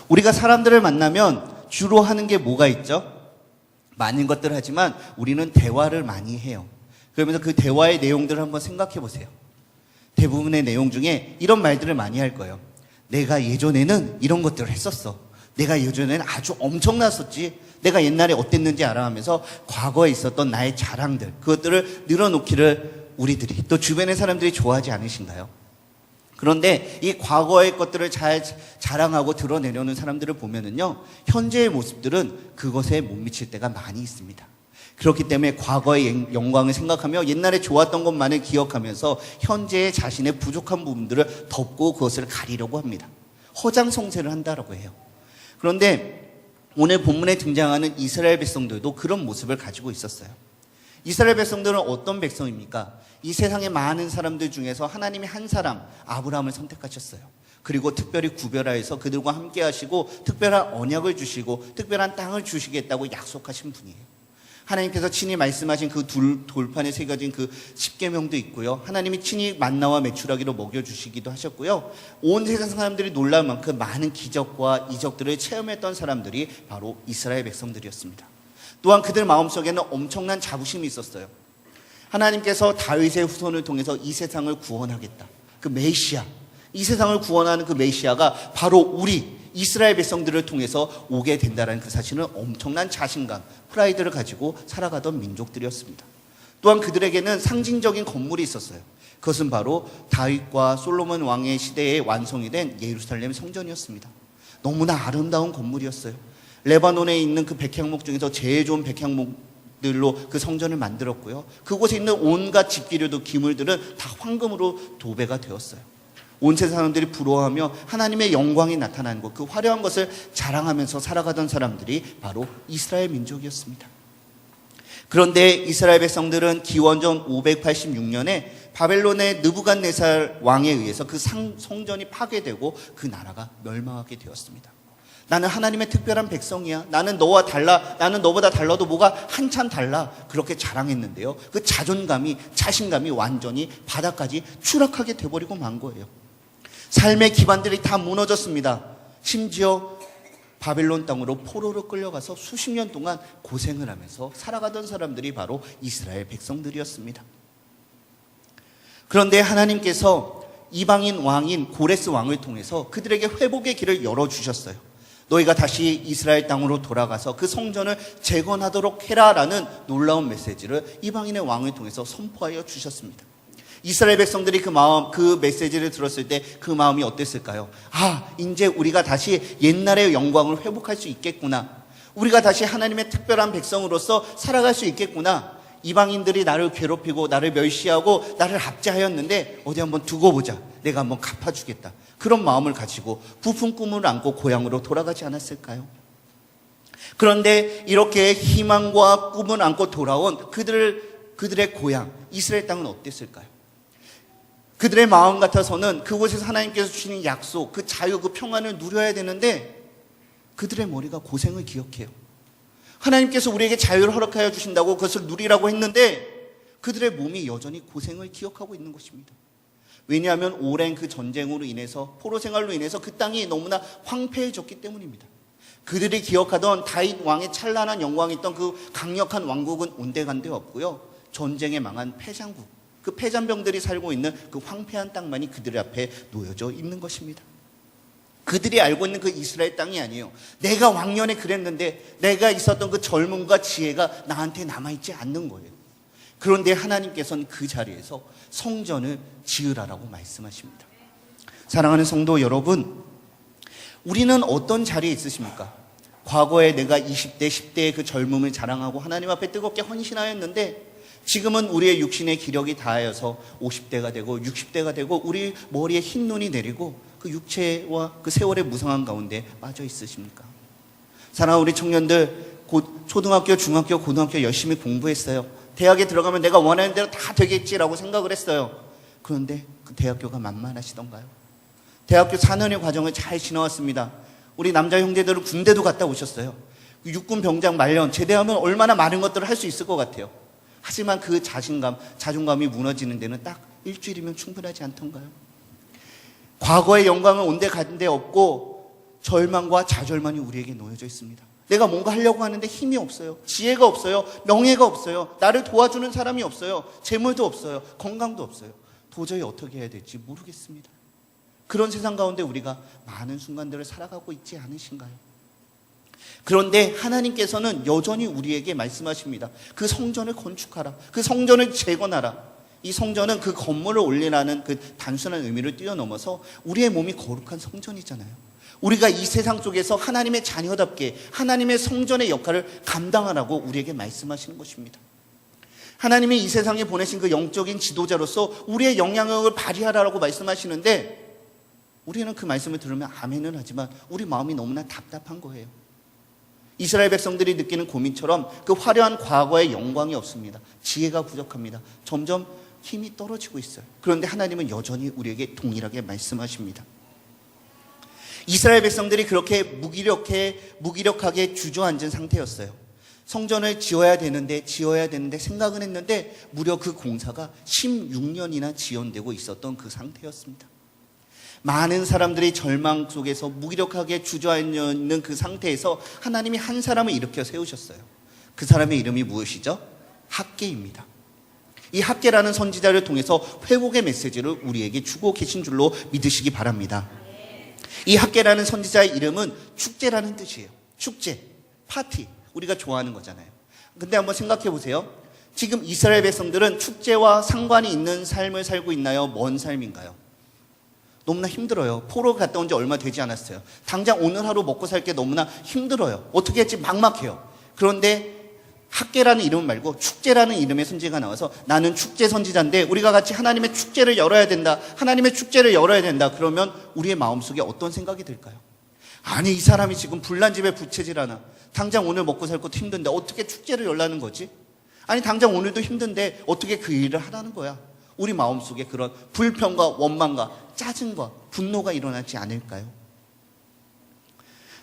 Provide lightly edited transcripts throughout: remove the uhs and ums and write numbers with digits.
우리가 사람들을 만나면 주로 하는 게 뭐가 있죠? 많은 것들을 하지만 우리는 대화를 많이 해요. 그러면서 그 대화의 내용들을 한번 생각해 보세요. 대부분의 내용 중에 이런 말들을 많이 할 거예요. 내가 예전에는 이런 것들을 했었어. 내가 예전에는 아주 엄청났었지. 내가 옛날에 어땠는지 알아 하면서 과거에 있었던 나의 자랑들, 그것들을 늘어놓기를 우리들이 또 주변의 사람들이 좋아하지 않으신가요? 그런데 이 과거의 것들을 잘 자랑하고 드러내려는 사람들을 보면은요, 현재의 모습들은 그것에 못 미칠 때가 많이 있습니다. 그렇기 때문에 과거의 영광을 생각하며 옛날에 좋았던 것만을 기억하면서 현재의 자신의 부족한 부분들을 덮고 그것을 가리려고 합니다. 허장성세를 한다라고 해요. 그런데 오늘 본문에 등장하는 이스라엘 백성들도 그런 모습을 가지고 있었어요. 이스라엘 백성들은 어떤 백성입니까? 이 세상의 많은 사람들 중에서 하나님이 한 사람, 아브라함을 선택하셨어요. 그리고 특별히 구별하여서 그들과 함께 하시고 특별한 언약을 주시고 특별한 땅을 주시겠다고 약속하신 분이에요. 하나님께서 친히 말씀하신 그 돌판에 새겨진 그 십계명도 있고요. 하나님이 친히 만나와 메추라기로 먹여주시기도 하셨고요. 온 세상 사람들이 놀랄 만큼 많은 기적과 이적들을 체험했던 사람들이 바로 이스라엘 백성들이었습니다. 또한 그들 마음속에는 엄청난 자부심이 있었어요. 하나님께서 다윗의 후손을 통해서 이 세상을 구원하겠다. 그 메시아, 이 세상을 구원하는 그 메시아가 바로 우리 이스라엘 백성들을 통해서 오게 된다는 그 사실은 엄청난 자신감, 프라이드를 가지고 살아가던 민족들이었습니다. 또한 그들에게는 상징적인 건물이 있었어요. 그것은 바로 다윗과 솔로몬 왕의 시대에 완성이 된 예루살렘 성전이었습니다. 너무나 아름다운 건물이었어요. 레바논에 있는 그 백향목 중에서 제일 좋은 백향목들로 그 성전을 만들었고요. 그곳에 있는 온갖 집기류도 기물들은 다 황금으로 도배가 되었어요. 온 세상 사람들이 부러워하며 하나님의 영광이 나타나는 것, 그 화려한 것을 자랑하면서 살아가던 사람들이 바로 이스라엘 민족이었습니다. 그런데 이스라엘 백성들은 기원전 586년에 바벨론의 느부갓네살 왕에 의해서 그 성전이 파괴되고 그 나라가 멸망하게 되었습니다. 나는 하나님의 특별한 백성이야. 나는 너와 달라. 나는 너보다 달라도 뭐가 한참 달라. 그렇게 자랑했는데요. 그 자존감이, 자신감이 완전히 바닥까지 추락하게 돼버리고 만 거예요. 삶의 기반들이 다 무너졌습니다. 심지어 바벨론 땅으로 포로로 끌려가서 수십 년 동안 고생을 하면서 살아가던 사람들이 바로 이스라엘 백성들이었습니다. 그런데 하나님께서 이방인 왕인 고레스 왕을 통해서 그들에게 회복의 길을 열어주셨어요. 너희가 다시 이스라엘 땅으로 돌아가서 그 성전을 재건하도록 해라라는 놀라운 메시지를 이방인의 왕을 통해서 선포하여 주셨습니다. 이스라엘 백성들이 그 메시지를 들었을 때 그 마음이 어땠을까요? 아, 이제 우리가 다시 옛날의 영광을 회복할 수 있겠구나. 우리가 다시 하나님의 특별한 백성으로서 살아갈 수 있겠구나. 이방인들이 나를 괴롭히고 나를 멸시하고 나를 압제하였는데 어디 한번 두고 보자. 내가 한번 갚아주겠다. 그런 마음을 가지고 부푼 꿈을 안고 고향으로 돌아가지 않았을까요? 그런데 이렇게 희망과 꿈을 안고 돌아온 그들의 고향 이스라엘 땅은 어땠을까요? 그들의 마음 같아서는 그곳에서 하나님께서 주시는 약속, 그 자유, 그 평안을 누려야 되는데 그들의 머리가 고생을 기억해요. 하나님께서 우리에게 자유를 허락하여 주신다고 그것을 누리라고 했는데 그들의 몸이 여전히 고생을 기억하고 있는 것입니다. 왜냐하면 오랜 그 전쟁으로 인해서, 포로 생활로 인해서 그 땅이 너무나 황폐해졌기 때문입니다. 그들이 기억하던 다윗 왕의 찬란한 영광이 있던 그 강력한 왕국은 온데간데 없고요. 전쟁에 망한 패장국, 그 패잔병들이 살고 있는 그 황폐한 땅만이 그들 앞에 놓여져 있는 것입니다. 그들이 알고 있는 그 이스라엘 땅이 아니에요. 내가 왕년에 그랬는데 내가 있었던 그 젊음과 지혜가 나한테 남아있지 않는 거예요. 그런데 하나님께서는 그 자리에서 성전을 지으라라고 말씀하십니다. 사랑하는 성도 여러분, 우리는 어떤 자리에 있으십니까? 과거에 내가 20대, 10대의 그 젊음을 자랑하고 하나님 앞에 뜨겁게 헌신하였는데 지금은 우리의 육신의 기력이 다하여서 50대가 되고 60대가 되고 우리 머리에 흰 눈이 내리고 그 육체와 그 세월의 무상한 가운데 빠져 있으십니까? 사랑하는 우리 청년들, 곧 초등학교, 중학교, 고등학교 열심히 공부했어요. 대학에 들어가면 내가 원하는 대로 다 되겠지라고 생각을 했어요. 그런데 그 대학교가 만만하시던가요? 대학교 4년의 과정을 잘 지나왔습니다. 우리 남자 형제들은 군대도 갔다 오셨어요. 육군 병장 말년 제대하면 얼마나 많은 것들을 할 수 있을 것 같아요. 하지만 그 자존감이 무너지는 데는 딱 일주일이면 충분하지 않던가요? 과거의 영광은 온데 간데 없고 절망과 좌절만이 우리에게 놓여져 있습니다. 내가 뭔가 하려고 하는데 힘이 없어요. 지혜가 없어요. 명예가 없어요. 나를 도와주는 사람이 없어요. 재물도 없어요. 건강도 없어요. 도저히 어떻게 해야 될지 모르겠습니다. 그런 세상 가운데 우리가 많은 순간들을 살아가고 있지 않으신가요? 그런데 하나님께서는 여전히 우리에게 말씀하십니다. 그 성전을 건축하라. 그 성전을 재건하라. 이 성전은 그 건물을 올리라는 그 단순한 의미를 뛰어넘어서 우리의 몸이 거룩한 성전이잖아요. 우리가 이 세상 속에서 하나님의 자녀답게 하나님의 성전의 역할을 감당하라고 우리에게 말씀하시는 것입니다. 하나님이 이 세상에 보내신 그 영적인 지도자로서 우리의 영향력을 발휘하라고 말씀하시는데 우리는 그 말씀을 들으면 아멘은 하지만 우리 마음이 너무나 답답한 거예요. 이스라엘 백성들이 느끼는 고민처럼 그 화려한 과거의 영광이 없습니다. 지혜가 부족합니다. 점점 힘이 떨어지고 있어요. 그런데 하나님은 여전히 우리에게 동일하게 말씀하십니다. 이스라엘 백성들이 그렇게 무기력하게 주저앉은 상태였어요. 성전을 지어야 되는데 생각은 했는데 무려 그 공사가 16년이나 지연되고 있었던 그 상태였습니다. 많은 사람들이 절망 속에서 무기력하게 주저앉는 그 상태에서 하나님이 한 사람을 일으켜 세우셨어요. 그 사람의 이름이 무엇이죠? 학개입니다. 이 학개라는 선지자를 통해서 회복의 메시지를 우리에게 주고 계신 줄로 믿으시기 바랍니다. 이 학개라는 선지자의 이름은 축제라는 뜻이에요. 축제, 파티, 우리가 좋아하는 거잖아요. 근데 한번 생각해 보세요. 지금 이스라엘 백성들은 축제와 상관이 있는 삶을 살고 있나요? 먼 삶인가요? 너무나 힘들어요. 포로 갔다 온 지 얼마 되지 않았어요. 당장 오늘 하루 먹고 살 게 너무나 힘들어요. 어떻게 할지 막막해요. 그런데 학개라는 이름 말고 축제라는 이름의 선지자가 나와서 나는 축제 선지자인데 우리가 같이 하나님의 축제를 열어야 된다. 하나님의 축제를 열어야 된다. 그러면 우리의 마음속에 어떤 생각이 들까요? 아니 이 사람이 지금 불난집에 부채질하나. 당장 오늘 먹고 살 것도 힘든데 어떻게 축제를 열라는 거지? 아니 당장 오늘도 힘든데 어떻게 그 일을 하라는 거야? 우리 마음속에 그런 불평과 원망과 짜증과 분노가 일어나지 않을까요?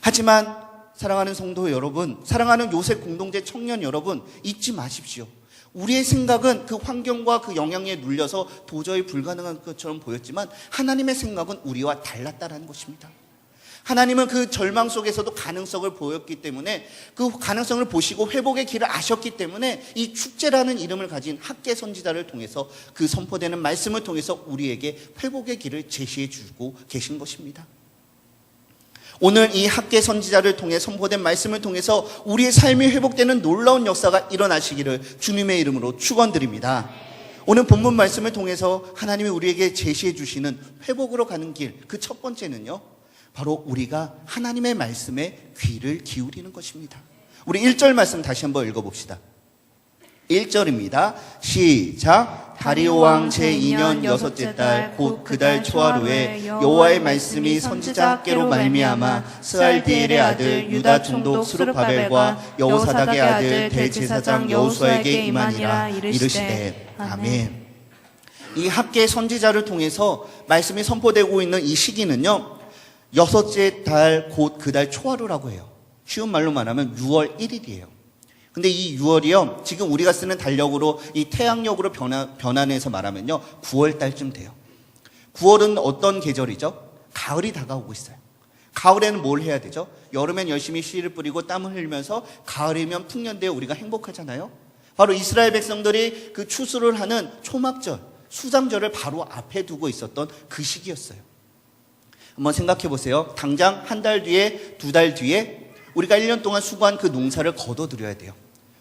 하지만 사랑하는 성도 여러분, 사랑하는 요셉 공동체 청년 여러분, 잊지 마십시오. 우리의 생각은 그 환경과 그 영향에 눌려서 도저히 불가능한 것처럼 보였지만 하나님의 생각은 우리와 달랐다는 것입니다. 하나님은 그 절망 속에서도 가능성을 보였기 때문에 그 가능성을 보시고 회복의 길을 아셨기 때문에 이 축제라는 이름을 가진 학개 선지자를 통해서 그 선포되는 말씀을 통해서 우리에게 회복의 길을 제시해 주고 계신 것입니다. 오늘 이 학개 선지자를 통해 선포된 말씀을 통해서 우리의 삶이 회복되는 놀라운 역사가 일어나시기를 주님의 이름으로 축원드립니다. 오늘 본문 말씀을 통해서 하나님이 우리에게 제시해 주시는 회복으로 가는 길, 그 첫 번째는요, 바로 우리가 하나님의 말씀에 귀를 기울이는 것입니다. 우리 1절 말씀 다시 한번 읽어봅시다. 1절입니다. 시작. 다리오 왕 제2년 여섯째 달 곧 그 달 초하루에 여호와의 말씀이 선지자 학개로 말미암아 스알디엘의 아들 유다 총독 스룹바벨과 여호사닥의 아들 대제사장 여호수아에게 임하니라. 이르시되 아멘. 이 학개 선지자를 통해서 말씀이 선포되고 있는 이 시기는요, 여섯째 달 곧 그 달 초하루라고 해요. 쉬운 말로 말하면 6월 1일이에요. 근데 이 6월이요, 지금 우리가 쓰는 달력으로 이 태양력으로 변환해서 말하면요, 9월 달쯤 돼요. 9월은 어떤 계절이죠? 가을이 다가오고 있어요. 가을에는 뭘 해야 되죠? 여름엔 열심히 씨를 뿌리고 땀을 흘리면서 가을이면 풍년되어 우리가 행복하잖아요. 바로 이스라엘 백성들이 그 추수를 하는 초막절, 수장절을 바로 앞에 두고 있었던 그 시기였어요. 한번 생각해 보세요. 당장 한 달 뒤에, 두 달 뒤에 우리가 1년 동안 수고한 그 농사를 거둬들여야 돼요.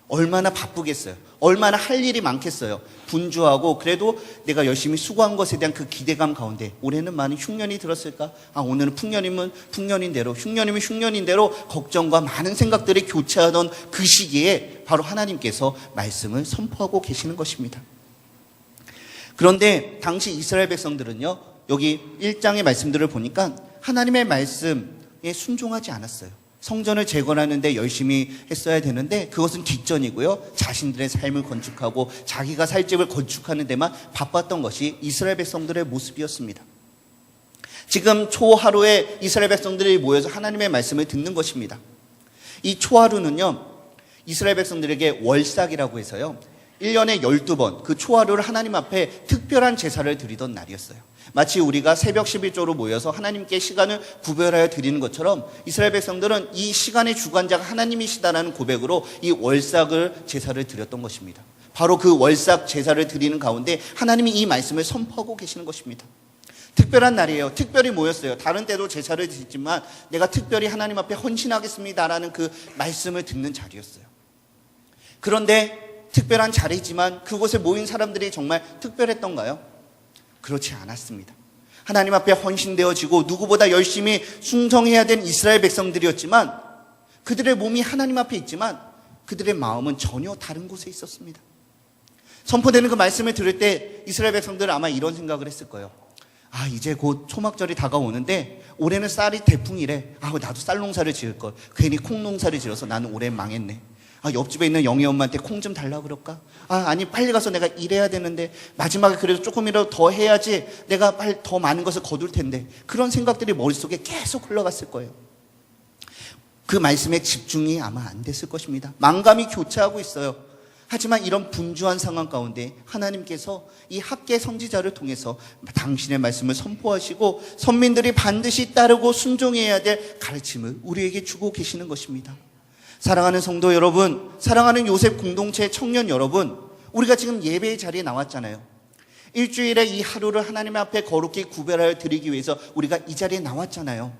얼마나 바쁘겠어요. 얼마나 할 일이 많겠어요. 분주하고 그래도 내가 열심히 수고한 것에 대한 그 기대감 가운데 올해는 많은 흉년이 들었을까? 오늘은 풍년이면 풍년인 대로, 흉년이면 흉년인 대로 걱정과 많은 생각들이 교차하던 그 시기에 바로 하나님께서 말씀을 선포하고 계시는 것입니다. 그런데 당시 이스라엘 백성들은요, 여기 1장의 말씀들을 보니까 하나님의 말씀에 순종하지 않았어요. 성전을 재건하는데 열심히 했어야 되는데 그것은 뒷전이고요. 자신들의 삶을 건축하고 자기가 살 집을 건축하는 데만 바빴던 것이 이스라엘 백성들의 모습이었습니다. 지금 초하루에 이스라엘 백성들이 모여서 하나님의 말씀을 듣는 것입니다. 이 초하루는요, 이스라엘 백성들에게 월삭이라고 해서요, 1년에 12번 그 초하루를 하나님 앞에 특별한 제사를 드리던 날이었어요. 마치 우리가 새벽 11조로 모여서 하나님께 시간을 구별하여 드리는 것처럼 이스라엘 백성들은 이 시간의 주관자가 하나님이시다라는 고백으로 이 월삭을 제사를 드렸던 것입니다. 바로 그 월삭 제사를 드리는 가운데 하나님이 이 말씀을 선포하고 계시는 것입니다. 특별한 날이에요. 특별히 모였어요. 다른 때도 제사를 드리지만 내가 특별히 하나님 앞에 헌신하겠습니다라는 그 말씀을 듣는 자리였어요. 그런데 특별한 자리지만 그곳에 모인 사람들이 정말 특별했던가요? 그렇지 않았습니다. 하나님 앞에 헌신되어지고 누구보다 열심히 충성해야 된 이스라엘 백성들이었지만 그들의 몸이 하나님 앞에 있지만 그들의 마음은 전혀 다른 곳에 있었습니다. 선포되는 그 말씀을 들을 때 이스라엘 백성들은 아마 이런 생각을 했을 거예요. 아, 이제 곧 초막절이 다가오는데 올해는 쌀이 대풍이래. 아, 나도 쌀 농사를 지을 걸. 괜히 콩 농사를 지어서 나는 올해 망했네. 아, 옆집에 있는 영희 엄마한테 콩 좀 달라고 그럴까? 아, 아니 빨리 가서 내가 일해야 되는데 마지막에 그래도 조금이라도 더 해야지 내가 빨리 더 많은 것을 거둘 텐데. 그런 생각들이 머릿속에 계속 흘러갔을 거예요. 그 말씀에 집중이 아마 안 됐을 것입니다. 만감이 교차하고 있어요. 하지만 이런 분주한 상황 가운데 하나님께서 이 학계 선지자를 통해서 당신의 말씀을 선포하시고 선민들이 반드시 따르고 순종해야 될 가르침을 우리에게 주고 계시는 것입니다. 사랑하는 성도 여러분, 사랑하는 요셉 공동체 청년 여러분, 우리가 지금 예배의 자리에 나왔잖아요. 일주일에 이 하루를 하나님 앞에 거룩히 구별하여 드리기 위해서 우리가 이 자리에 나왔잖아요.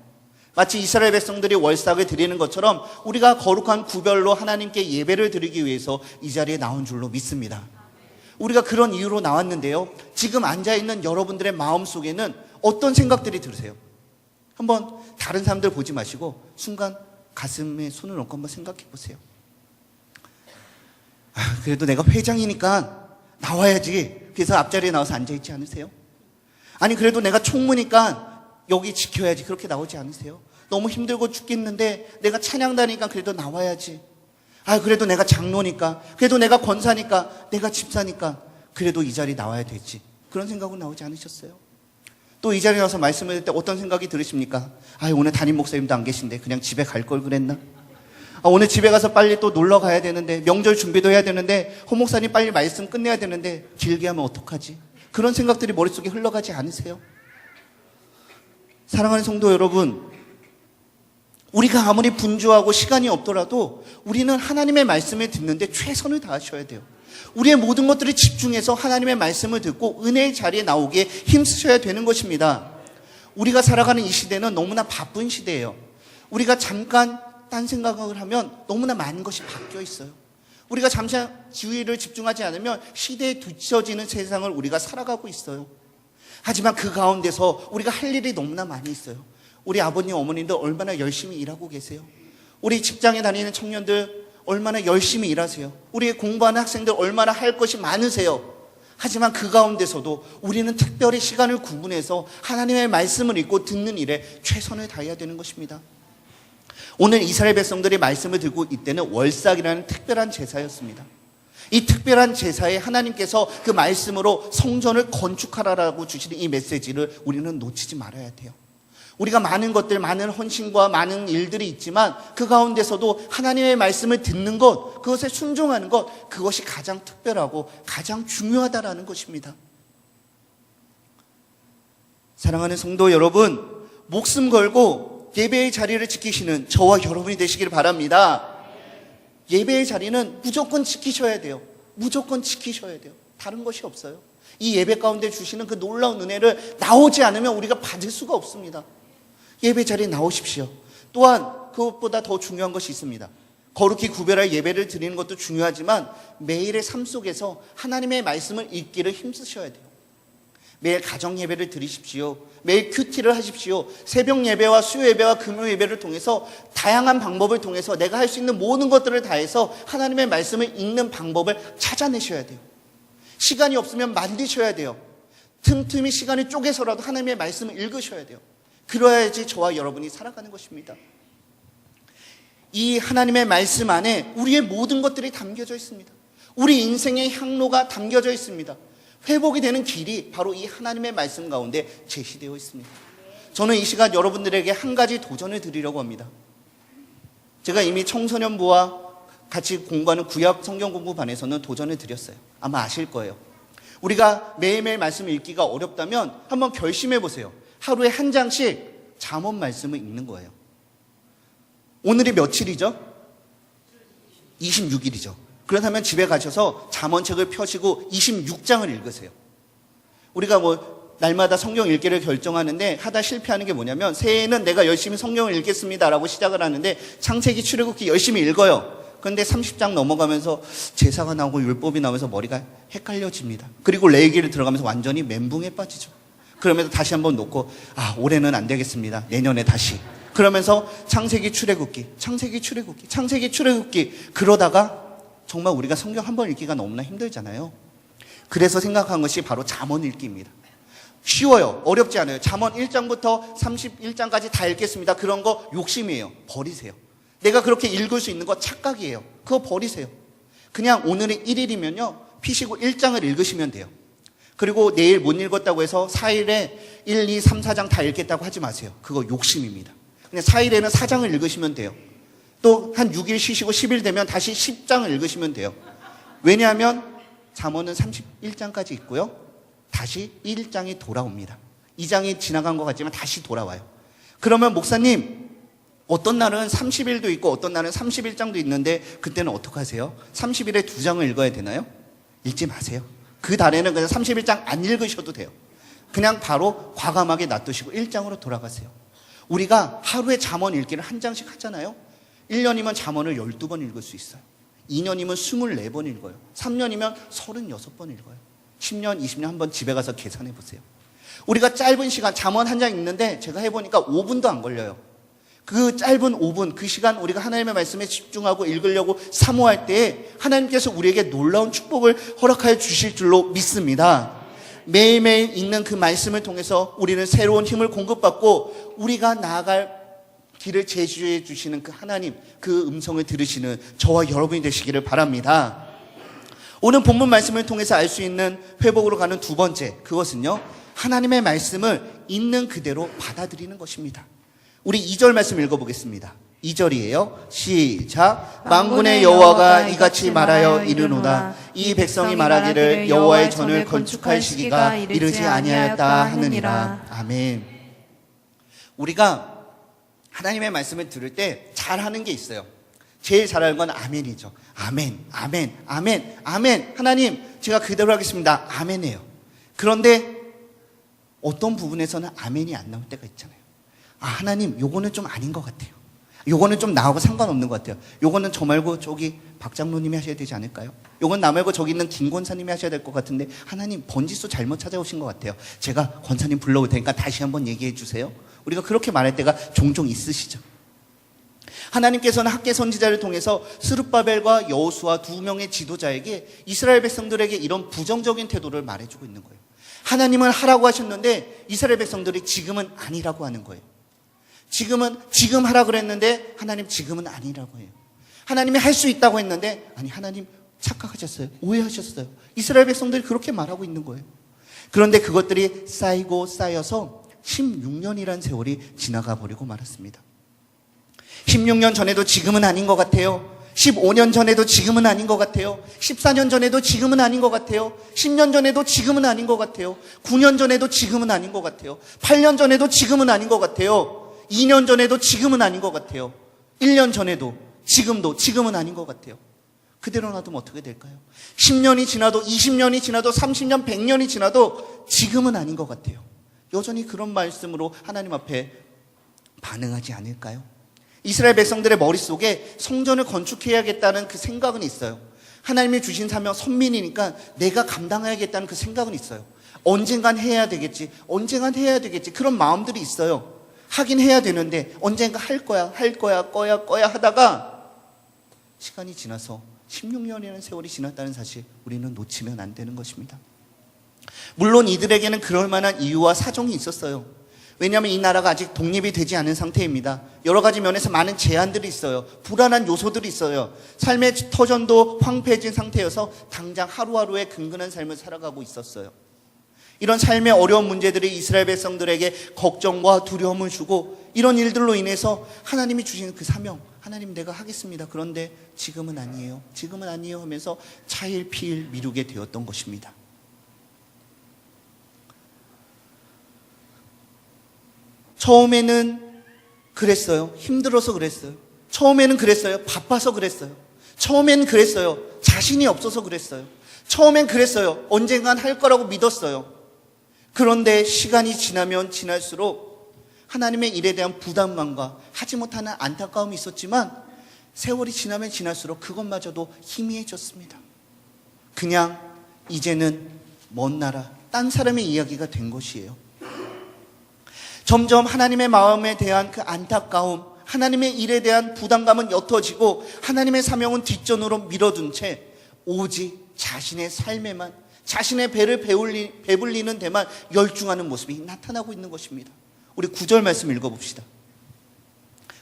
마치 이스라엘 백성들이 월삭을 드리는 것처럼 우리가 거룩한 구별로 하나님께 예배를 드리기 위해서 이 자리에 나온 줄로 믿습니다. 우리가 그런 이유로 나왔는데요. 지금 앉아있는 여러분들의 마음속에는 어떤 생각들이 들으세요? 한번 다른 사람들 보지 마시고 순간 가슴에 손을 얹고 한번 생각해 보세요. 아, 그래도 내가 회장이니까 나와야지. 그래서 앞자리에 나와서 앉아있지 않으세요? 아니, 그래도 내가 총무니까 여기 지켜야지. 그렇게 나오지 않으세요? 너무 힘들고 죽겠는데 내가 찬양다니까 그래도 나와야지. 아, 그래도 내가 장로니까, 그래도 내가 권사니까, 내가 집사니까 그래도 이 자리 나와야 되지. 그런 생각은 나오지 않으셨어요? 또 이 자리에 나와서 말씀을 드릴 때 어떤 생각이 들으십니까? 아, 오늘 담임 목사님도 안 계신데 그냥 집에 갈 걸 그랬나? 아, 오늘 집에 가서 빨리 또 놀러 가야 되는데, 명절 준비도 해야 되는데, 허 목사님 빨리 말씀 끝내야 되는데 길게 하면 어떡하지? 그런 생각들이 머릿속에 흘러가지 않으세요? 사랑하는 성도 여러분, 우리가 아무리 분주하고 시간이 없더라도 우리는 하나님의 말씀을 듣는데 최선을 다하셔야 돼요. 우리의 모든 것들을 집중해서 하나님의 말씀을 듣고 은혜의 자리에 나오기에 힘쓰셔야 되는 것입니다. 우리가 살아가는 이 시대는 너무나 바쁜 시대예요. 우리가 잠깐 딴 생각을 하면 너무나 많은 것이 바뀌어 있어요. 우리가 잠시 주의를 집중하지 않으면 시대에 뒤처지는 세상을 우리가 살아가고 있어요. 하지만 그 가운데서 우리가 할 일이 너무나 많이 있어요. 우리 아버님, 어머님들 얼마나 열심히 일하고 계세요. 우리 직장에 다니는 청년들 얼마나 열심히 일하세요. 우리 공부하는 학생들 얼마나 할 것이 많으세요. 하지만 그 가운데서도 우리는 특별히 시간을 구분해서 하나님의 말씀을 읽고 듣는 일에 최선을 다해야 되는 것입니다. 오늘 이스라엘 백성들이 말씀을 듣고 이때는 월삭이라는 특별한 제사였습니다. 이 특별한 제사에 하나님께서 그 말씀으로 성전을 건축하라라고 주시는 이 메시지를 우리는 놓치지 말아야 돼요. 우리가 많은 것들, 많은 헌신과 많은 일들이 있지만 그 가운데서도 하나님의 말씀을 듣는 것, 그것에 순종하는 것, 그것이 가장 특별하고 가장 중요하다라는 것입니다. 사랑하는 성도 여러분, 목숨 걸고 예배의 자리를 지키시는 저와 여러분이 되시길 바랍니다. 예배의 자리는 무조건 지키셔야 돼요. 무조건 지키셔야 돼요. 다른 것이 없어요. 이 예배 가운데 주시는 그 놀라운 은혜를 나오지 않으면 우리가 받을 수가 없습니다. 예배 자리에 나오십시오. 또한 그것보다 더 중요한 것이 있습니다. 거룩히 구별할 예배를 드리는 것도 중요하지만 매일의 삶 속에서 하나님의 말씀을 읽기를 힘쓰셔야 돼요. 매일 가정 예배를 드리십시오. 매일 큐티를 하십시오. 새벽 예배와 수요 예배와 금요 예배를 통해서 다양한 방법을 통해서 내가 할 수 있는 모든 것들을 다해서 하나님의 말씀을 읽는 방법을 찾아내셔야 돼요. 시간이 없으면 만드셔야 돼요. 틈틈이 시간을 쪼개서라도 하나님의 말씀을 읽으셔야 돼요. 그래야지 저와 여러분이 살아가는 것입니다. 이 하나님의 말씀 안에 우리의 모든 것들이 담겨져 있습니다. 우리 인생의 향로가 담겨져 있습니다. 회복이 되는 길이 바로 이 하나님의 말씀 가운데 제시되어 있습니다. 저는 이 시간 여러분들에게 한 가지 도전을 드리려고 합니다. 제가 이미 청소년부와 같이 공부하는 구약 성경 공부반에서는 도전을 드렸어요. 아마 아실 거예요. 우리가 매일매일 말씀을 읽기가 어렵다면 한번 결심해 보세요. 하루에 한 장씩 잠언 말씀을 읽는 거예요. 오늘이 며칠이죠? 26일이죠. 그렇다면 집에 가셔서 잠언책을 펴시고 26장을 읽으세요. 우리가 날마다 성경 읽기를 결정하는데 하다 실패하는 게 뭐냐면, 새해에는 내가 열심히 성경을 읽겠습니다라고 시작을 하는데 창세기, 출애굽기 열심히 읽어요. 그런데 30장 넘어가면서 제사가 나오고 율법이 나오면서 머리가 헷갈려집니다. 그리고 레위기를 들어가면서 완전히 멘붕에 빠지죠. 그러면서 다시 한번 놓고 올해는 안 되겠습니다. 내년에 다시. 그러면서 창세기, 출애굽기 그러다가 정말 우리가 성경 한 번 읽기가 너무나 힘들잖아요. 그래서 생각한 것이 바로 잠언 읽기입니다. 쉬워요. 어렵지 않아요. 잠언 1장부터 31장까지 다 읽겠습니다. 그런 거 욕심이에요. 버리세요. 내가 그렇게 읽을 수 있는 거 착각이에요. 그거 버리세요. 그냥 오늘이 1일이면요. 피시고 1장을 읽으시면 돼요. 그리고 내일 못 읽었다고 해서 4일에 1, 2, 3, 4장 다 읽겠다고 하지 마세요. 그거 욕심입니다. 그냥 4일에는 4장을 읽으시면 돼요. 또 한 6일 쉬시고 10일 되면 다시 10장을 읽으시면 돼요. 왜냐하면 잠언은 31장까지 있고요. 다시 1장이 돌아옵니다. 2장이 지나간 것 같지만 다시 돌아와요. 그러면 목사님, 어떤 날은 30일도 있고 어떤 날은 31장도 있는데 그때는 어떻게 하세요? 30일에 2장을 읽어야 되나요? 읽지 마세요. 그 달에는 그냥 31장 안 읽으셔도 돼요. 그냥 바로 과감하게 놔두시고 1장으로 돌아가세요. 우리가 하루에 잠언 읽기를 한 장씩 하잖아요. 1년이면 잠언을 12번 읽을 수 있어요. 2년이면 24번 읽어요. 3년이면 36번 읽어요. 10년, 20년 한번 집에 가서 계산해 보세요. 우리가 짧은 시간 잠언 한 장 읽는데 제가 해보니까 5분도 안 걸려요. 그 짧은 5분, 그 시간 우리가 하나님의 말씀에 집중하고 읽으려고 사모할 때 하나님께서 우리에게 놀라운 축복을 허락하여 주실 줄로 믿습니다. 매일매일 읽는 그 말씀을 통해서 우리는 새로운 힘을 공급받고 우리가 나아갈 길을 제시해 주시는 그 하나님, 그 음성을 들으시는 저와 여러분이 되시기를 바랍니다. 오늘 본문 말씀을 통해서 알 수 있는 회복으로 가는 두 번째, 그것은요, 하나님의 말씀을 있는 그대로 받아들이는 것입니다. 우리 2절 말씀 읽어보겠습니다. 2절이에요. 시작. 만군의 여호와가 이같이 말하여 이르노다. 이 백성이 말하기를 여호와의 전을 건축할 시기가 이르지 아니하였다 하느니라. 아멘. 우리가 하나님의 말씀을 들을 때 잘하는 게 있어요. 제일 잘하는 건 아멘이죠. 아멘, 아멘, 아멘, 아멘. 하나님, 제가 그대로 하겠습니다. 아멘이에요. 그런데 어떤 부분에서는 아멘이 안 나올 때가 있잖아요. 하나님, 요거는 좀 아닌 것 같아요. 요거는 좀 나하고 상관없는 것 같아요. 요거는 저 말고 저기 박 장로님이 하셔야 되지 않을까요? 요건 나 말고 저기 있는 김 권사님이 하셔야 될 것 같은데 하나님, 번지수 잘못 찾아오신 것 같아요. 제가 권사님 불러올 테니까 다시 한번 얘기해 주세요. 우리가 그렇게 말할 때가 종종 있으시죠. 하나님께서는 학개 선지자를 통해서 스룹바벨과 여호수아 두 명의 지도자에게 이스라엘 백성들에게 이런 부정적인 태도를 말해주고 있는 거예요. 하나님은 하라고 하셨는데 이스라엘 백성들이 지금은 아니라고 하는 거예요. 지금 하라 그랬는데 하나님 지금은 아니라고 해요. 하나님이 할 수 있다고 했는데 아니, 하나님 착각하셨어요. 오해하셨어요. 이스라엘 백성들이 그렇게 말하고 있는 거예요. 그런데 그것들이 쌓이고 쌓여서 16년이란 세월이 지나가 버리고 말았습니다. 16년 전에도 지금은 아닌 것 같아요. 15년 전에도 지금은 아닌 것 같아요. 14년 전에도 지금은 아닌 것 같아요. 10년 전에도 지금은 아닌 것 같아요. 9년 전에도 지금은 아닌 것 같아요. 8년 전에도 지금은 아닌 것 같아요. 2년 전에도 지금은 아닌 것 같아요. 1년 전에도 지금은 아닌 것 같아요. 그대로 놔두면 어떻게 될까요? 10년이 지나도 20년이 지나도 30년, 100년이 지나도 지금은 아닌 것 같아요. 여전히 그런 말씀으로 하나님 앞에 반응하지 않을까요? 이스라엘 백성들의 머릿속에 성전을 건축해야겠다는 그 생각은 있어요. 하나님이 주신 사명 선민이니까 내가 감당해야겠다는 그 생각은 있어요. 언젠간 해야 되겠지. 그런 마음들이 있어요. 하긴 해야 되는데 언젠가 할 거야 하다가 시간이 지나서 16년이라는 세월이 지났다는 사실 우리는 놓치면 안 되는 것입니다. 물론 이들에게는 그럴 만한 이유와 사정이 있었어요. 왜냐하면 이 나라가 아직 독립이 되지 않은 상태입니다. 여러 가지 면에서 많은 제한들이 있어요. 불안한 요소들이 있어요. 삶의 터전도 황폐해진 상태여서 당장 하루하루의 근근한 삶을 살아가고 있었어요. 이런 삶의 어려운 문제들이 이스라엘 백성들에게 걱정과 두려움을 주고 이런 일들로 인해서 하나님이 주시는 그 사명, 하나님 내가 하겠습니다. 그런데 지금은 아니에요. 지금은 아니에요 하면서 차일피일 미루게 되었던 것입니다. 처음에는 그랬어요. 힘들어서 그랬어요. 처음에는 그랬어요. 바빠서 그랬어요. 처음엔 그랬어요. 자신이 없어서 그랬어요. 처음엔 그랬어요. 언젠간 할 거라고 믿었어요. 그런데 시간이 지나면 지날수록 하나님의 일에 대한 부담감과 하지 못하는 안타까움이 있었지만 세월이 지나면 지날수록 그것마저도 희미해졌습니다. 그냥 이제는 먼 나라, 딴 사람의 이야기가 된 것이에요. 점점 하나님의 마음에 대한 그 안타까움, 하나님의 일에 대한 부담감은 옅어지고 하나님의 사명은 뒷전으로 밀어둔 채 오직 자신의 삶에만, 자신의 배를 배불리는 데만 열중하는 모습이 나타나고 있는 것입니다. 우리 9절 말씀 읽어봅시다.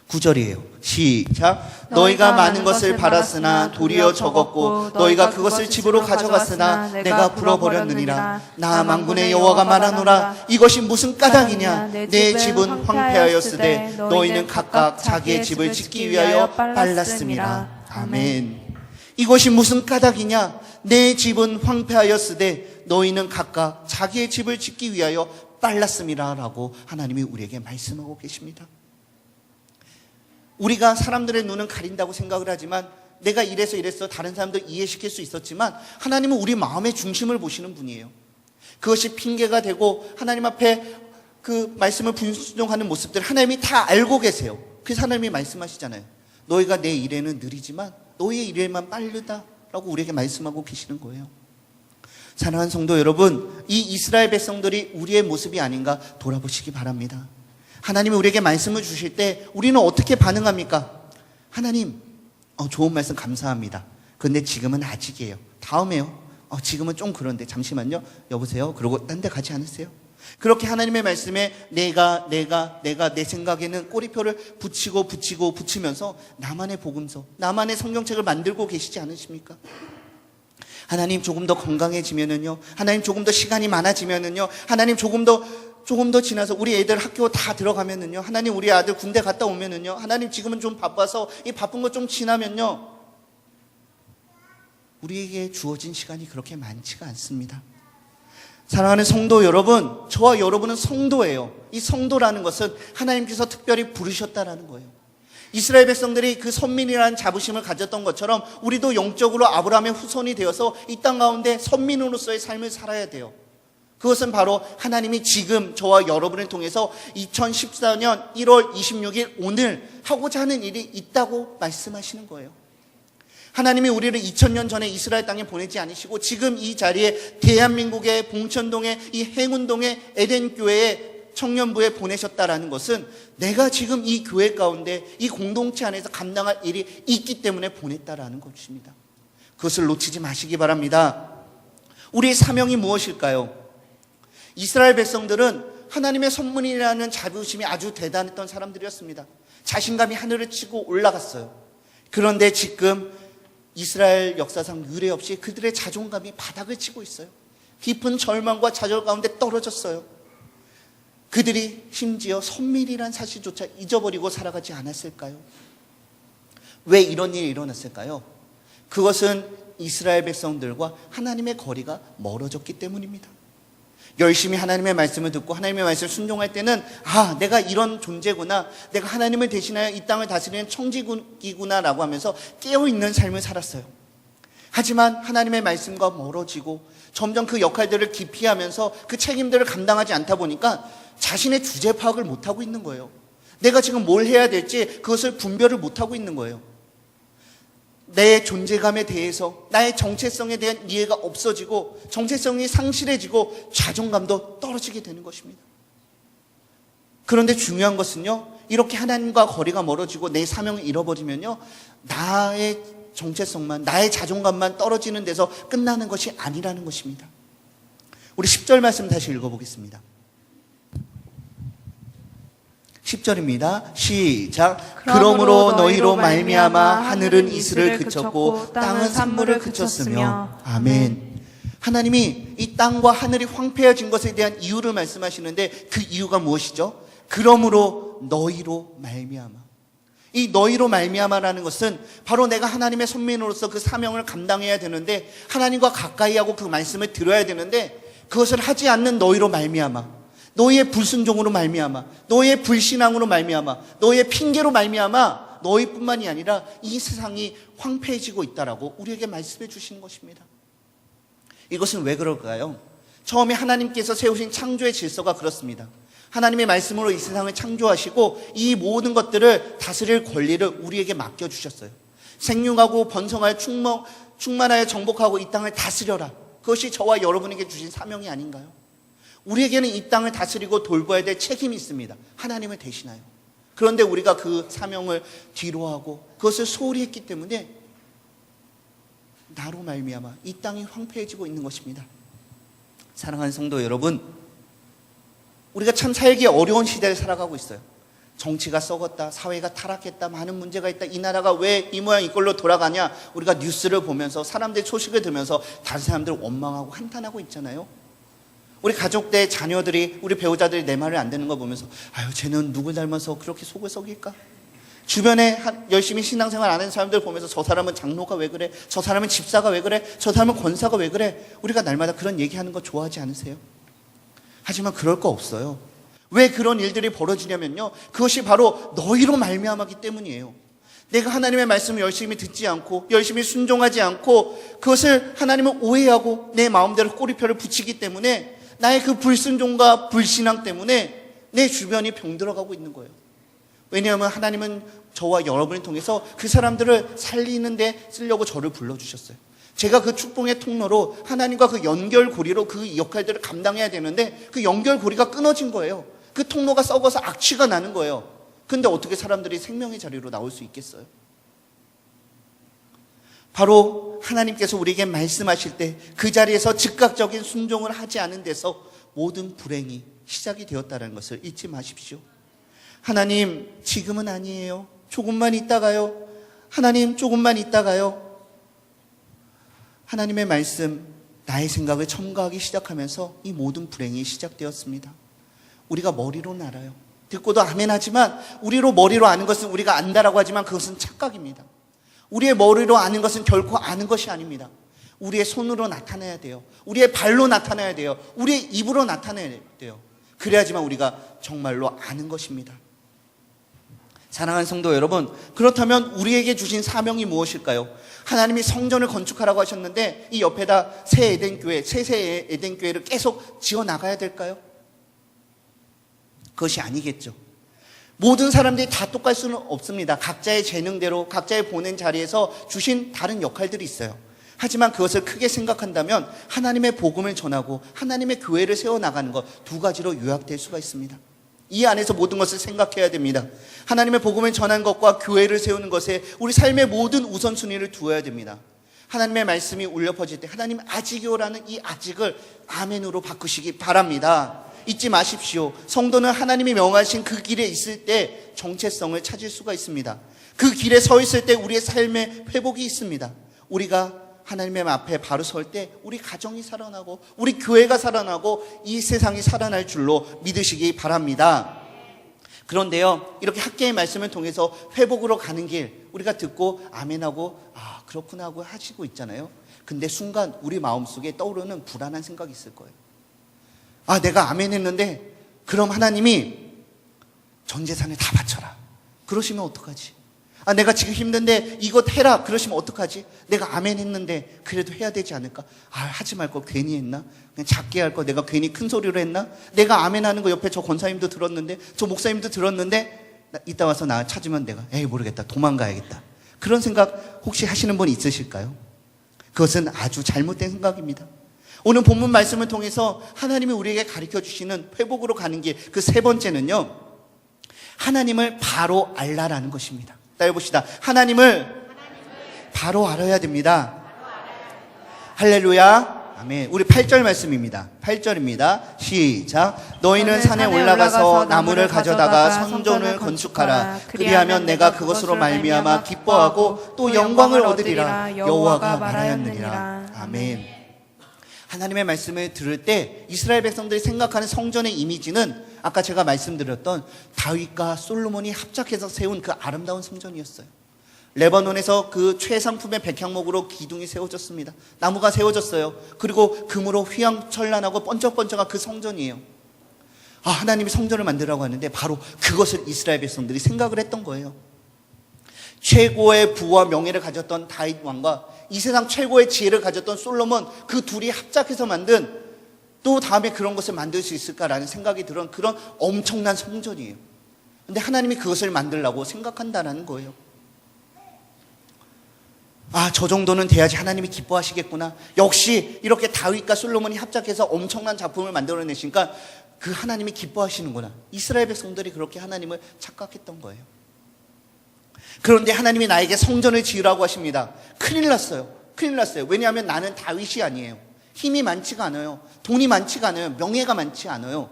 9절이에요. 시작. 너희가 많은 것을 바랐으나 도리어 적었고 너희가 그것을 집으로 가져갔으나 내가 불어버렸느니라. 나 만군의 여호와가 말하노라. 이것이 무슨 까닭이냐. 내 집은 황폐하였으되 너희는 각각 자기의 집을 짓기 위하여 빨랐음이라. 아멘. 이것이 무슨 까닭이냐. 내 집은 황폐하였으되 너희는 각각 자기의 집을 짓기 위하여 빨랐음이라 라고 하나님이 우리에게 말씀하고 계십니다. 우리가 사람들의 눈은 가린다고 생각을 하지만 내가 이래서 다른 사람들 이해시킬 수 있었지만 하나님은 우리 마음의 중심을 보시는 분이에요. 그것이 핑계가 되고 하나님 앞에 그 말씀을 불순종하는 모습들 하나님이 다 알고 계세요. 그래서 하나님이 말씀하시잖아요. 너희가 내 일에는 느리지만 너희의 일에만 빠르다라고 우리에게 말씀하고 계시는 거예요. 사랑하는 성도 여러분, 이 이스라엘 백성들이 우리의 모습이 아닌가 돌아보시기 바랍니다. 하나님이 우리에게 말씀을 주실 때 우리는 어떻게 반응합니까? 하나님, 좋은 말씀 감사합니다. 그런데 지금은 아직이에요. 다음에요. 지금은 좀 그런데 잠시만요. 여보세요? 그러고 딴 데 가지 않으세요? 그렇게 하나님의 말씀에 내가 내 생각에는 꼬리표를 붙이면서 나만의 복음서, 나만의 성경책을 만들고 계시지 않으십니까? 하나님 조금 더 건강해지면은요, 하나님 조금 더 시간이 많아지면은요, 하나님 조금 더 지나서 우리 애들 학교 다 들어가면은요, 하나님 우리 아들 군대 갔다 오면은요, 하나님 지금은 좀 바빠서 이 바쁜 거 좀 지나면요, 우리에게 주어진 시간이 그렇게 많지가 않습니다. 사랑하는 성도 여러분, 저와 여러분은 성도예요. 이 성도라는 것은 하나님께서 특별히 부르셨다라는 거예요. 이스라엘 백성들이 그 선민이라는 자부심을 가졌던 것처럼 우리도 영적으로 아브라함의 후손이 되어서 이 땅 가운데 선민으로서의 삶을 살아야 돼요. 그것은 바로 하나님이 지금 저와 여러분을 통해서 2014년 1월 26일 오늘 하고자 하는 일이 있다고 말씀하시는 거예요. 하나님이 우리를 2000년 전에 이스라엘 땅에 보내지 않으시고 지금 이 자리에 대한민국의 봉천동의 이 행운동의 에덴교회의 청년부에 보내셨다라는 것은 내가 지금 이 교회 가운데 이 공동체 안에서 감당할 일이 있기 때문에 보냈다라는 것입니다. 그것을 놓치지 마시기 바랍니다. 우리의 사명이 무엇일까요? 이스라엘 백성들은 하나님의 선문이라는 자부심이 아주 대단했던 사람들이었습니다. 자신감이 하늘을 치고 올라갔어요. 그런데 지금 이스라엘 역사상 유례 없이 그들의 자존감이 바닥을 치고 있어요. 깊은 절망과 좌절 가운데 떨어졌어요. 그들이 심지어 선밀이란 사실조차 잊어버리고 살아가지 않았을까요? 왜 이런 일이 일어났을까요? 그것은 이스라엘 백성들과 하나님의 거리가 멀어졌기 때문입니다. 열심히 하나님의 말씀을 듣고 하나님의 말씀을 순종할 때는 내가 이런 존재구나, 내가 하나님을 대신하여 이 땅을 다스리는 청지기구나 라고 하면서 깨어있는 삶을 살았어요. 하지만 하나님의 말씀과 멀어지고 점점 그 역할들을 기피하면서 그 책임들을 감당하지 않다 보니까 자신의 주제 파악을 못하고 있는 거예요. 내가 지금 뭘 해야 될지 그것을 분별을 못하고 있는 거예요. 내 존재감에 대해서, 나의 정체성에 대한 이해가 없어지고 정체성이 상실해지고 자존감도 떨어지게 되는 것입니다. 그런데 중요한 것은요, 이렇게 하나님과 거리가 멀어지고 내 사명을 잃어버리면요, 나의 정체성만, 나의 자존감만 떨어지는 데서 끝나는 것이 아니라는 것입니다. 우리 10절 말씀 다시 읽어보겠습니다. 10절입니다. 시작. 그러므로 너희로 말미암아 하늘은 이슬을 그쳤고 땅은 산물을 그쳤으며. 아멘. 하나님이 이 땅과 하늘이 황폐해진 것에 대한 이유를 말씀하시는데 그 이유가 무엇이죠? 그러므로 너희로 말미암아. 이 너희로 말미암아라는 것은 바로 내가 하나님의 선민으로서 그 사명을 감당해야 되는데 하나님과 가까이 하고 그 말씀을 들어야 되는데 그것을 하지 않는 너희로 말미암아, 너희의 불순종으로 말미암아, 너희의 불신앙으로 말미암아, 너희의 핑계로 말미암아 너희뿐만이 아니라 이 세상이 황폐해지고 있다라고 우리에게 말씀해 주시는 것입니다. 이것은 왜 그럴까요? 처음에 하나님께서 세우신 창조의 질서가 그렇습니다. 하나님의 말씀으로 이 세상을 창조하시고 이 모든 것들을 다스릴 권리를 우리에게 맡겨주셨어요. 생육하고 번성하여 충만하여 정복하고 이 땅을 다스려라. 그것이 저와 여러분에게 주신 사명이 아닌가요? 우리에게는 이 땅을 다스리고 돌봐야 될 책임이 있습니다. 하나님을 대신하여. 그런데 우리가 그 사명을 뒤로하고 그것을 소홀히 했기 때문에 나로 말미암아 이 땅이 황폐해지고 있는 것입니다. 사랑하는 성도 여러분, 우리가 참 살기 어려운 시대를 살아가고 있어요. 정치가 썩었다, 사회가 타락했다, 많은 문제가 있다, 이 나라가 왜 이 모양 이 꼴로 돌아가냐, 우리가 뉴스를 보면서 사람들의 소식을 들으면서 다른 사람들 원망하고 한탄하고 있잖아요. 우리 가족들, 자녀들이, 우리 배우자들이 내 말을 안 듣는 거 보면서 아유 쟤는 누굴 닮아서 그렇게 속을 썩일까? 주변에 열심히 신앙생활 안 하는 사람들 보면서 저 사람은 장로가 왜 그래? 저 사람은 집사가 왜 그래? 저 사람은 권사가 왜 그래? 우리가 날마다 그런 얘기하는 거 좋아하지 않으세요? 하지만 그럴 거 없어요. 왜 그런 일들이 벌어지냐면요, 그것이 바로 너희로 말미암았기 때문이에요. 내가 하나님의 말씀을 열심히 듣지 않고 열심히 순종하지 않고 그것을 하나님을 오해하고 내 마음대로 꼬리표를 붙이기 때문에 나의 그 불순종과 불신앙 때문에 내 주변이 병들어가고 있는 거예요. 왜냐하면 하나님은 저와 여러분을 통해서 그 사람들을 살리는 데 쓰려고 저를 불러주셨어요. 제가 그 축복의 통로로 하나님과 그 연결고리로 그 역할들을 감당해야 되는데 그 연결고리가 끊어진 거예요. 그 통로가 썩어서 악취가 나는 거예요. 근데 어떻게 사람들이 생명의 자리로 나올 수 있겠어요? 바로 하나님께서 우리에게 말씀하실 때 그 자리에서 즉각적인 순종을 하지 않은 데서 모든 불행이 시작이 되었다는 것을 잊지 마십시오. 하나님, 지금은 아니에요. 조금만 있다가요. 하나님, 조금만 있다가요. 하나님의 말씀, 나의 생각을 첨가하기 시작하면서 이 모든 불행이 시작되었습니다. 우리가 머리로는 알아요. 듣고도 아멘 하지만 우리로 머리로 아는 것은 우리가 안다라고 하지만 그것은 착각입니다. 우리의 머리로 아는 것은 결코 아는 것이 아닙니다. 우리의 손으로 나타내야 돼요. 우리의 발로 나타내야 돼요. 우리의 입으로 나타내야 돼요. 그래야지만 우리가 정말로 아는 것입니다. 사랑하는 성도 여러분, 그렇다면 우리에게 주신 사명이 무엇일까요? 하나님이 성전을 건축하라고 하셨는데 이 옆에다 새 에덴교회, 새 에덴교회를 계속 지어나가야 될까요? 그것이 아니겠죠. 모든 사람들이 다 똑같을 수는 없습니다. 각자의 재능대로 각자의 보낸 자리에서 주신 다른 역할들이 있어요. 하지만 그것을 크게 생각한다면 하나님의 복음을 전하고 하나님의 교회를 세워나가는 것 두 가지로 요약될 수가 있습니다. 이 안에서 모든 것을 생각해야 됩니다. 하나님의 복음을 전하는 것과 교회를 세우는 것에 우리 삶의 모든 우선순위를 두어야 됩니다. 하나님의 말씀이 울려 퍼질 때 하나님 아직이요라는 이 아직을 아멘으로 바꾸시기 바랍니다. 잊지 마십시오. 성도는 하나님이 명하신 그 길에 있을 때 정체성을 찾을 수가 있습니다. 그 길에 서 있을 때 우리의 삶의 회복이 있습니다. 우리가 하나님의 앞에 바로 설 때 우리 가정이 살아나고 우리 교회가 살아나고 이 세상이 살아날 줄로 믿으시기 바랍니다. 그런데요, 이렇게 학계의 말씀을 통해서 회복으로 가는 길 우리가 듣고 아멘하고 아 그렇구나 하고 하시고 있잖아요. 근데 순간 우리 마음속에 떠오르는 불안한 생각이 있을 거예요. 아 내가 아멘 했는데 그럼 하나님이 전 재산을 다 바쳐라 그러시면 어떡하지? 아 내가 지금 힘든데 이것 해라 그러시면 어떡하지? 내가 아멘 했는데 그래도 해야 되지 않을까? 아 하지 말 거 괜히 했나? 그냥 작게 할 거 내가 괜히 큰 소리로 했나? 내가 아멘 하는 거 옆에 저 권사님도 들었는데 저 목사님도 들었는데 이따 와서 나 찾으면 내가 에이 모르겠다 도망가야겠다. 그런 생각 혹시 하시는 분 있으실까요? 그것은 아주 잘못된 생각입니다. 오늘 본문 말씀을 통해서 하나님이 우리에게 가르쳐 주시는 회복으로 가는 길 그 세 번째는요, 하나님을 바로 알라라는 것입니다. 따라 봅시다. 하나님을 바로 알아야 됩니다. 할렐루야. 아멘. 우리 8절 말씀입니다. 8절입니다. 시작. 너희는 산에 올라가서 나무를 가져다가 성전을 건축하라. 그리하면 내가 그것으로 말미암아 기뻐하고 또 영광을 얻으리라. 여호와가 말하였느니라. 아멘. 하나님의 말씀을 들을 때 이스라엘 백성들이 생각하는 성전의 이미지는 아까 제가 말씀드렸던 다윗과 솔로몬이 합작해서 세운 그 아름다운 성전이었어요. 레바논에서 그 최상품의 백향목으로 기둥이 세워졌습니다. 나무가 세워졌어요. 그리고 금으로 휘황찬란하고 번쩍번쩍한 그 성전이에요. 하나님이 성전을 만들라고 하는데 바로 그것을 이스라엘 백성들이 생각을 했던 거예요. 최고의 부와 명예를 가졌던 다윗 왕과 이 세상 최고의 지혜를 가졌던 솔로몬, 그 둘이 합작해서 만든, 또 다음에 그런 것을 만들 수 있을까라는 생각이 들은 그런 엄청난 성전이에요. 근데 하나님이 그것을 만들라고 생각한다는 거예요. 저 정도는 돼야지 하나님이 기뻐하시겠구나. 역시 이렇게 다윗과 솔로몬이 합작해서 엄청난 작품을 만들어내시니까 그 하나님이 기뻐하시는구나. 이스라엘 백성들이 그렇게 하나님을 착각했던 거예요. 그런데 하나님이 나에게 성전을 지으라고 하십니다. 큰일 났어요. 큰일 났어요. 왜냐하면 나는 다윗이 아니에요. 힘이 많지가 않아요. 돈이 많지가 않아요. 명예가 많지 않아요.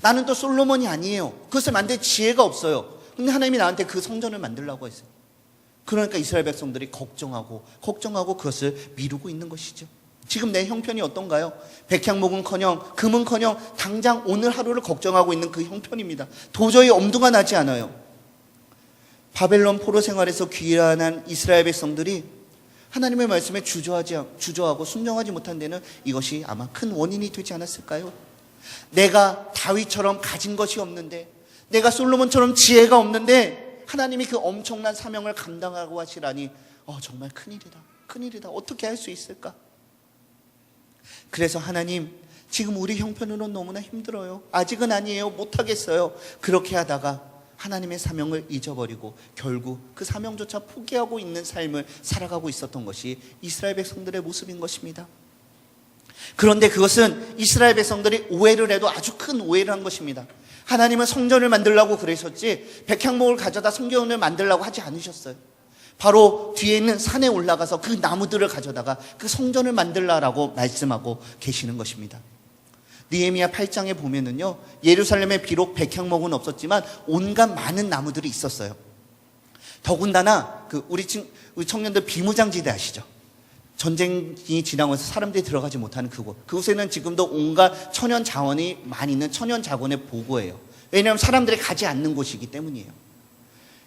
나는 또 솔로몬이 아니에요. 그것을 만들 지혜가 없어요. 근데 하나님이 나한테 그 성전을 만들라고 했어요. 그러니까 이스라엘 백성들이 걱정하고 그것을 미루고 있는 것이죠. 지금 내 형편이 어떤가요? 백향목은커녕 금은커녕 당장 오늘 하루를 걱정하고 있는 그 형편입니다. 도저히 엄두가 나지 않아요. 바벨론 포로 생활에서 귀환한 이스라엘 백성들이 하나님의 말씀에 주저하고 순종하지 못한 데는 이것이 아마 큰 원인이 되지 않았을까요? 내가 다윗처럼 가진 것이 없는데, 내가 솔로몬처럼 지혜가 없는데 하나님이 그 엄청난 사명을 감당하고 하시라니 정말 큰일이다. 어떻게 할 수 있을까? 그래서 하나님, 지금 우리 형편으로는 너무나 힘들어요. 아직은 아니에요. 못하겠어요. 그렇게 하다가 하나님의 사명을 잊어버리고 결국 그 사명조차 포기하고 있는 삶을 살아가고 있었던 것이 이스라엘 백성들의 모습인 것입니다. 그런데 그것은 이스라엘 백성들이 오해를 해도 아주 큰 오해를 한 것입니다. 하나님은 성전을 만들라고 그러셨지 백향목을 가져다 성전을 만들라고 하지 않으셨어요. 바로 뒤에 있는 산에 올라가서 그 나무들을 가져다가 그 성전을 만들라라고 말씀하고 계시는 것입니다. 느헤미야 8장에 보면은요, 예루살렘에 비록 백향목은 없었지만 온갖 많은 나무들이 있었어요. 더군다나 우리 청년들 비무장지대 아시죠? 전쟁이 지나면서 사람들이 들어가지 못하는 그곳에는 지금도 온갖 천연 자원이 많이 있는 천연 자원의 보고예요. 왜냐하면 사람들이 가지 않는 곳이기 때문이에요.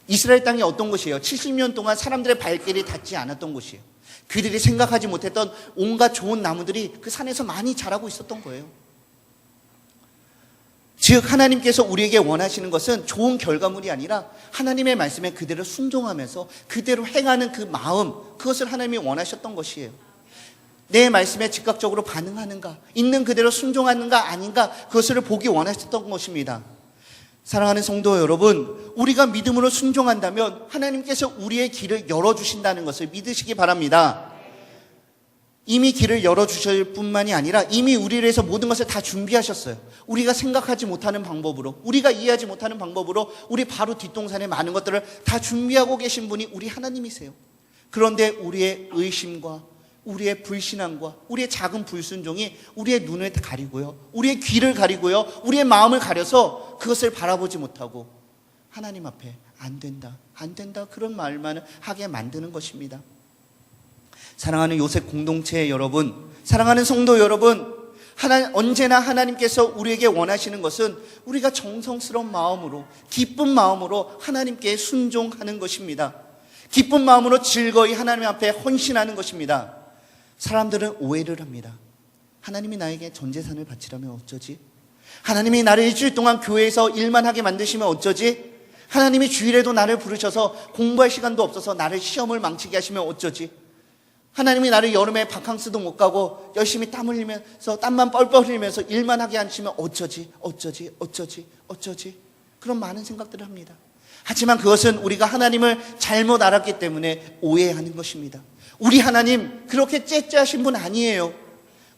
이스라엘 땅이 어떤 곳이에요? 70년 동안 사람들의 발길이 닿지 않았던 곳이에요. 그들이 생각하지 못했던 온갖 좋은 나무들이 그 산에서 많이 자라고 있었던 거예요. 즉 하나님께서 우리에게 원하시는 것은 좋은 결과물이 아니라 하나님의 말씀에 그대로 순종하면서 그대로 행하는 그 마음, 그것을 하나님이 원하셨던 것이에요. 내 말씀에 즉각적으로 반응하는가, 있는 그대로 순종하는가 아닌가, 그것을 보기 원하셨던 것입니다. 사랑하는 성도 여러분, 우리가 믿음으로 순종한다면 하나님께서 우리의 길을 열어주신다는 것을 믿으시기 바랍니다. 이미 길을 열어주실 뿐만이 아니라 이미 우리를 위해서 모든 것을 다 준비하셨어요. 우리가 생각하지 못하는 방법으로, 우리가 이해하지 못하는 방법으로 우리 바로 뒷동산에 많은 것들을 다 준비하고 계신 분이 우리 하나님이세요. 그런데 우리의 의심과 우리의 불신앙과 우리의 작은 불순종이 우리의 눈을 가리고요, 우리의 귀를 가리고요, 우리의 마음을 가려서 그것을 바라보지 못하고 하나님 앞에 안 된다 그런 말만 하게 만드는 것입니다. 사랑하는 요셉 공동체 여러분, 사랑하는 성도 여러분, 언제나 하나님께서 우리에게 원하시는 것은 우리가 정성스러운 마음으로, 기쁜 마음으로 하나님께 순종하는 것입니다. 기쁜 마음으로 즐거이 하나님 앞에 헌신하는 것입니다. 사람들은 오해를 합니다. 하나님이 나에게 전 재산을 바치라면 어쩌지? 하나님이 나를 일주일 동안 교회에서 일만 하게 만드시면 어쩌지? 하나님이 주일에도 나를 부르셔서 공부할 시간도 없어서 나를 시험을 망치게 하시면 어쩌지? 하나님이 나를 여름에 바캉스도 못 가고 열심히 땀 흘리면서 땀만 뻘뻘 흘리면서 일만 하게 하시면 어쩌지? 그런 많은 생각들을 합니다. 하지만 그것은 우리가 하나님을 잘못 알았기 때문에 오해하는 것입니다. 우리 하나님 그렇게 째째하신 분 아니에요.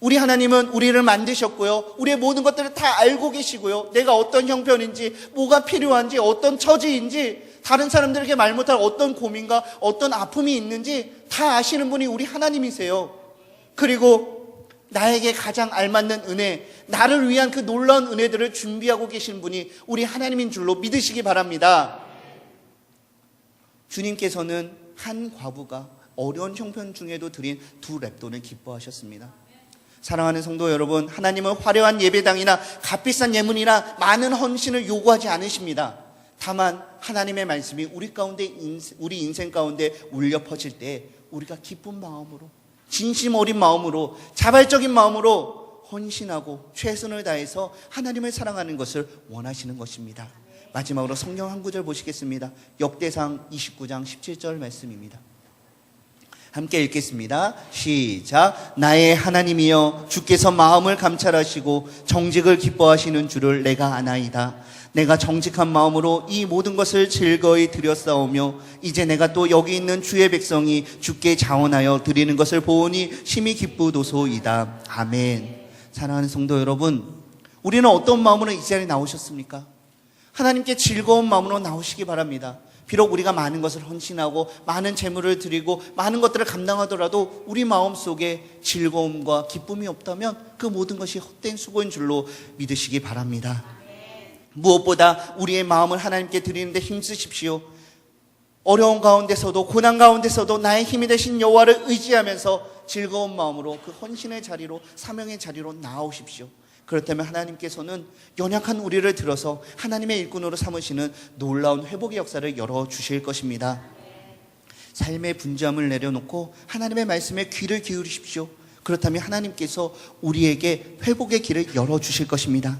우리 하나님은 우리를 만드셨고요, 우리의 모든 것들을 다 알고 계시고요, 내가 어떤 형편인지, 뭐가 필요한지, 어떤 처지인지, 다른 사람들에게 말 못할 어떤 고민과 어떤 아픔이 있는지 다 아시는 분이 우리 하나님이세요. 그리고 나에게 가장 알맞는 은혜, 나를 위한 그 놀라운 은혜들을 준비하고 계신 분이 우리 하나님인 줄로 믿으시기 바랍니다. 주님께서는 한 과부가 어려운 형편 중에도 드린 2 렙돈을 기뻐하셨습니다. 사랑하는 성도 여러분, 하나님은 화려한 예배당이나 값비싼 예물이나 많은 헌신을 요구하지 않으십니다. 다만 하나님의 말씀이 우리 인생 가운데 울려 퍼질 때 우리가 기쁜 마음으로, 진심 어린 마음으로, 자발적인 마음으로 헌신하고 최선을 다해서 하나님을 사랑하는 것을 원하시는 것입니다. 마지막으로 성경 한 구절 보시겠습니다. 역대상 29장 17절 말씀입니다. 함께 읽겠습니다. 시작. 나의 하나님이여, 주께서 마음을 감찰하시고 정직을 기뻐하시는 줄을 내가 아나이다. 내가 정직한 마음으로 이 모든 것을 즐거이 드렸사오며 이제 내가 또 여기 있는 주의 백성이 주께 자원하여 드리는 것을 보오니 심히 기쁘도소이다. 아멘. 사랑하는 성도 여러분, 우리는 어떤 마음으로 이 자리에 나오셨습니까? 하나님께 즐거운 마음으로 나오시기 바랍니다. 비록 우리가 많은 것을 헌신하고 많은 재물을 드리고 많은 것들을 감당하더라도 우리 마음속에 즐거움과 기쁨이 없다면 그 모든 것이 헛된 수고인 줄로 믿으시기 바랍니다. 무엇보다 우리의 마음을 하나님께 드리는데 힘쓰십시오. 어려운 가운데서도, 고난 가운데서도 나의 힘이 되신 여호와를 의지하면서 즐거운 마음으로 그 헌신의 자리로, 사명의 자리로 나아오십시오. 그렇다면 하나님께서는 연약한 우리를 들어서 하나님의 일꾼으로 삼으시는 놀라운 회복의 역사를 열어주실 것입니다. 삶의 분주함을 내려놓고 하나님의 말씀에 귀를 기울이십시오. 그렇다면 하나님께서 우리에게 회복의 길을 열어주실 것입니다.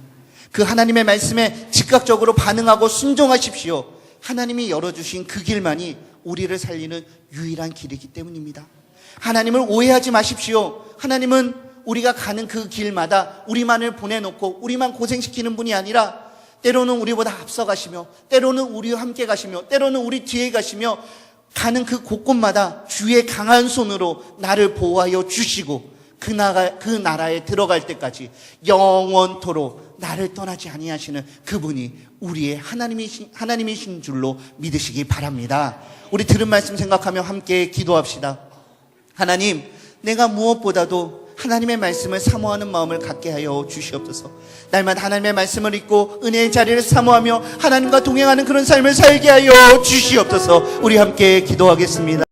그 하나님의 말씀에 즉각적으로 반응하고 순종하십시오. 하나님이 열어주신 그 길만이 우리를 살리는 유일한 길이기 때문입니다. 하나님을 오해하지 마십시오. 하나님은 우리가 가는 그 길마다 우리만을 보내놓고 우리만 고생시키는 분이 아니라 때로는 우리보다 앞서가시며 때로는 우리와 함께 가시며 때로는 우리 뒤에 가시며 가는 그 곳곳마다 주의 강한 손으로 나를 보호하여 주시고 그 나라에 들어갈 때까지 영원토록 나를 떠나지 아니하시는 그분이 우리의 하나님이신 줄로 믿으시기 바랍니다. 우리 들은 말씀 생각하며 함께 기도합시다. 하나님, 내가 무엇보다도 하나님의 말씀을 사모하는 마음을 갖게 하여 주시옵소서. 날마다 하나님의 말씀을 읽고 은혜의 자리를 사모하며 하나님과 동행하는 그런 삶을 살게 하여 주시옵소서. 우리 함께 기도하겠습니다.